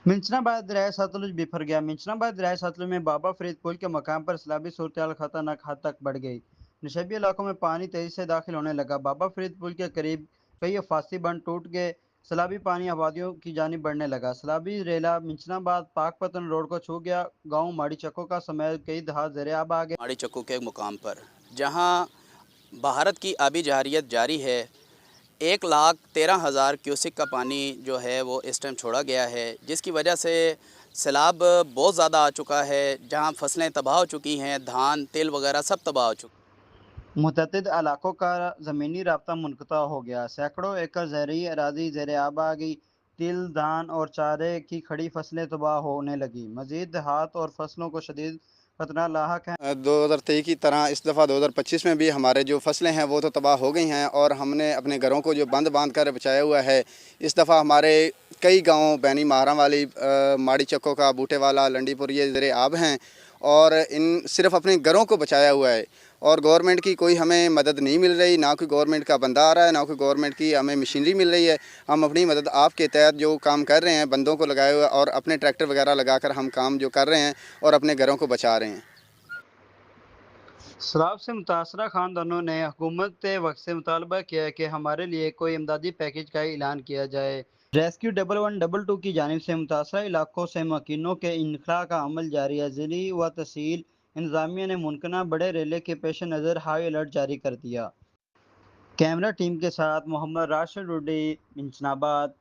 मिंचनाबाद दरियाए सतलुज बिफर गया। मिंचनाबाद दरियाए सतलुज में बाबा फरीद पुल के मकाम पर सैलाबी सूरत खतरनाक हद तक बढ़ गई। नशेबी इलाकों में पानी तेजी से दाखिल होने लगा। बाबा फरीद पुल के करीब कई अफासी बंद टूट गए। सैलाबी पानी आबादियों की जानिब बढ़ने लगा। सैलाबी रेला मिंचनाबाद पाकपतन रोड को छू गया। गाँव माड़ी चक्को का समेत कई दहात ज़ेरे आब आ गए। माड़ी चक्कू के मुकाम पर जहां भारत की आबी जहारियत जारी है, 1,13,000 क्यूसिक का पानी जो है वो इस टाइम छोड़ा गया है, जिसकी वजह से सैलाब बहुत ज़्यादा आ चुका है। जहां फसलें तबाह हो चुकी हैं, धान तिल वगैरह सब तबाह हो चुके। मुतअद्दिद इलाकों का ज़मीनी राब्ता मुनक़ता हो गया। सैकड़ों एकड़ ज़रई अराज़ी ज़ेरे आब आ गई। तिल, धान और चारे की खड़ी फसलें तबाह होने लगी। मज़ीद देहात और फसलों को शदीद खतरा लाहक है। 2023 की तरह इस दफ़ा 2025 में भी हमारे जो फसलें हैं वो तो तबाह हो गई हैं, और हमने अपने घरों को जो बंद बांध कर बचाया हुआ है। इस दफ़ा हमारे कई गांव बैनी माहरा वाली, माड़ी चक्को का, बूटे वाला, लंडीपुर, ये ज़रे आब हैं, और इन सिर्फ़ अपने घरों को बचाया हुआ है। और गवर्नमेंट की कोई हमें मदद नहीं मिल रही, ना कोई गवर्नमेंट का बंदा आ रहा है, ना कोई गवर्नमेंट की हमें मशीनरी मिल रही है। हम अपनी मदद आपके तहत जो काम कर रहे हैं, बंदों को लगाए हुए और अपने ट्रैक्टर वगैरह लगाकर हम काम जो कर रहे हैं और अपने घरों को बचा रहे हैं। सैलाब से मुतासरा खानदानों ने हुकूमत वक्त से मुतालबा किया है कि हमारे लिए कोई इमदादी पैकेज का ऐलान किया जाए। रेस्क्यू 1112 की जानिब से मुतासरा इलाकों से मकीनों के इनखला का अमल जारी है। ज़िली व तहसील इंतजामिया ने मुमकिन बड़े रेले के पेश नज़र हाई अलर्ट जारी कर दिया। कैमरा टीम के साथ मोहम्मद राशिद रुडी, इंचनाबाद।